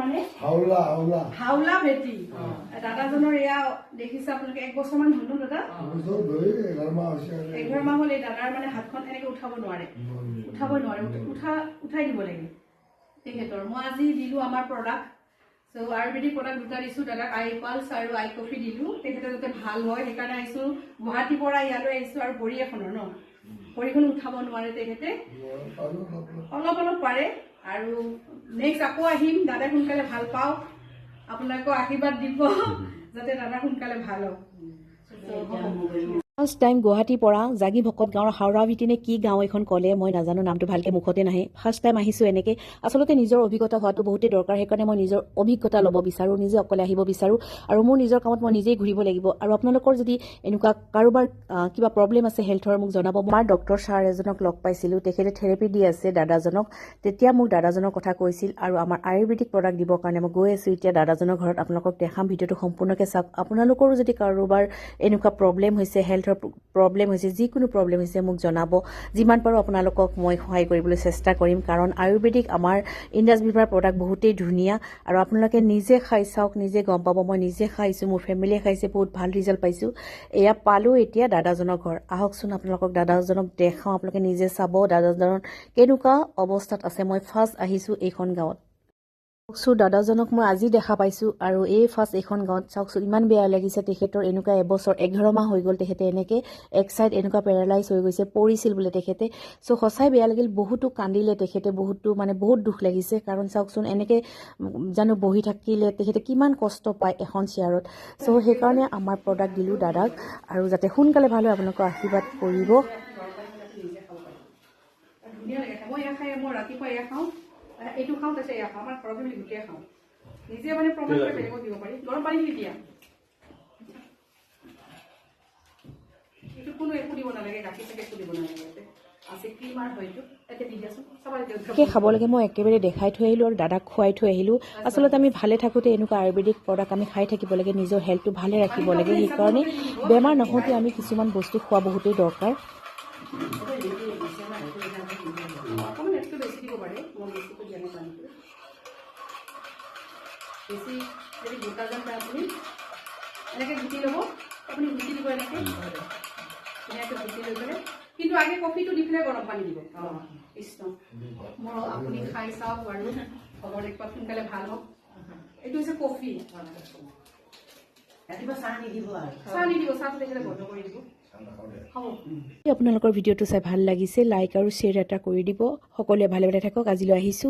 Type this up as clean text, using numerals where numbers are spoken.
মানে হাওলা ভেটি দাদাজনৰ এয়া দেখিছে আপোনালোকে 1 বছৰমান হ'ল ন দাদা 11 মাহ হ'ল এই দাদাৰ মানে হাতখন এনেকে উঠাব নোৱাৰে উঠাই দিব লাগে তেখেতৰ মই আজি দিলো আমাৰ প্ৰডাক্ট সো আয়ুৰ্বেদিক প্ৰডাক্ট দুটা দিছো দাদাক আই পালছ আৰু আই কফি দিলো তেখেতে যাতে ভাল হয় সেইকাৰণে আহিছো গুৱাহাটীৰ পৰা ইয়ালৈ আহিছো আৰু ভৰি এখনৰ ন ভৰিখন উঠাব নোৱাৰে তেখেতে অলপ পাৰে আৰু নেক্সট আকৌ আহিম দাদা সোনকালে ভাল পাও আপোনালোকক আশীৰ্বাদ দিব যাতে দাদা সোনকালে ভাল হওক ফাৰ্ষ্ট টাইম গুৱাহাটীৰ পৰা জাগি ভকত গাঁৱৰ হাওৰা ভিটিনে কি গাঁও এখন ক'লে মই নাজানো নামটো ভালকে মুখতে নাহে ফাৰ্ষ্ট টাইম আহিছোঁ এনেকে আচলতে নিজৰ অভিজ্ঞতা হোৱাটো বহুতেই দৰকাৰ সেইকাৰণে মই নিজৰ অভিজ্ঞতা ল'ব বিচাৰোঁ নিজে অকলে আহিব বিচাৰোঁ আৰু মোৰ নিজৰ কামত মই নিজেই ঘূৰিব লাগিব আৰু আপোনালোকৰ যদি এনেকুৱা কাৰোবাৰ কিবা প্ৰব্লেম আছে হেল্থৰ মোক জনাব মই ডক্টৰ ছাৰ এজনক লগ পাইছিলোঁ তেখেতে থেৰাপি দি আছে দাদাজনক তেতিয়া মোক দাদাজনৰ কথা কৈছিল আৰু আমাৰ আয়ুৰ্বেদিক প্ৰডাক্ট দিবৰ কাৰণে মই গৈ আছোঁ এতিয়া দাদাজনৰ ঘৰত আপোনালোকক দেখাম ভিডিঅ'টো সম্পূৰ্ণকৈ চাওক আপোনালোকৰো যদি কাৰোবাৰ এনেকুৱা প্ৰব্লেম হৈছে হেল্থ প্ৰব্লেম হৈছে যিকোনো প্ৰব্লেম হৈছে মোক জনাব যিমান পাৰোঁ আপোনালোকক মই সহায় কৰিবলৈ চেষ্টা কৰিম কাৰণ আয়ুৰ্বেদিক আমাৰ ইণ্ডাছ ভিভাৰ প্ৰডাক্ট বহুতেই ধুনীয়া আৰু আপোনালোকে নিজে খাই চাওক নিজে গম পাব মই নিজে খাইছোঁ মোৰ ফেমিলিয়ে খাইছে বহুত ভাল ৰিজাল্ট পাইছোঁ এয়া পালোঁ এতিয়া দাদাজনৰ ঘৰ আহকচোন আপোনালোকক দাদাজনক দেখাওঁ আপোনালোকে নিজে চাব দাদাজনৰ কেনেকুৱা অৱস্থাত আছে মই ফাৰ্ষ্ট আহিছোঁ এইখন গাঁৱত চাওকচোন দাদাজনক মই আজি দেখা পাইছোঁ আৰু এই ফাৰ্ষ্ট এইখন গাঁৱত চাওকচোন ইমান বেয়া লাগিছে তেখেতৰ এনেকুৱা এবছৰ 11 মাহ হৈ গ'ল তেখেতে এনেকৈ এক চাইড এনেকুৱা পেৰালাইজ হৈ গৈছে পৰিছিল বোলে তেখেতে চ' সঁচাই বেয়া লাগিল বহুতো কান্দিলে তেখেতে বহুত দুখ লাগিছে কাৰণ চাওকচোন এনেকৈ জানো বহি থাকিলে তেখেতে কিমান কষ্ট পায় এখন চেয়াৰত চ' সেইকাৰণে আমাৰ প্ৰডাক্ট দিলোঁ দাদাক আৰু যাতে সোনকালে ভাল হয় আপোনালোকৰ আশীৰ্বাদ কৰিব ধুনীয়া লাগে মই এয়া খাই মই ৰাতিপুৱা এয়া খাওঁ এইটো খাওঁ তাৰপিছত এয়া খাওঁ আমাৰ ঘৰত আমি গোটেই খাওঁ নিজে মানে প্ৰমাণ কৰি বেলেগক দিব পাৰি গৰম পানী নিদিয়া এইটো কোনো একো দিব নালাগে গাখীৰ চাখীৰ একো দিব নালাগে ইয়াতে আছে ক্ৰীম আৰু হয়তো ইয়াতে দি দিয়াচোন খাব লাগে মই একেবাৰে দেখাই থৈ আহিলোঁ আৰু দাদাক খুৱাই থৈ আহিলোঁ আচলতে আমি ভালে থাকোঁতে এনেকুৱা আয়ুৰ্বেদিক প্ৰডাক্ট আমি খাই থাকিব লাগে নিজৰ হেল্থটো ভালে ৰাখিব লাগে সেইকাৰণে বেমাৰ নহওঁতে আমি কিছুমান বস্তু খোৱা বহুতেই দৰকাৰ বেছি যদি গোটা যেন পায় আপুনি এনেকৈ গুটি ল'ব আপুনি গুটি দিব এনেকৈ ধুনীয়াকৈ গুটি লৈ পেলাই কিন্তু আগে কফিটো দি পেলাই গৰম পানী দিব কৃষ্ণ মই আপুনি খাই চাওক বাৰু খবৰ দেখুৱাত সোনকালে ভাল হওক এইটো হৈছে কফি ৰাতিপুৱা চাহ নিদিব চাহটো দেখিলে বন্ধ কৰি দিব আপোনালোকৰ ভিডিঅ'টো চাই ভাল লাগিছে লাইক আৰু শ্বেয়াৰ এটা কৰি দিব সকলোৱে ভালে ভালে থাকক আজিলৈ আহিছোঁ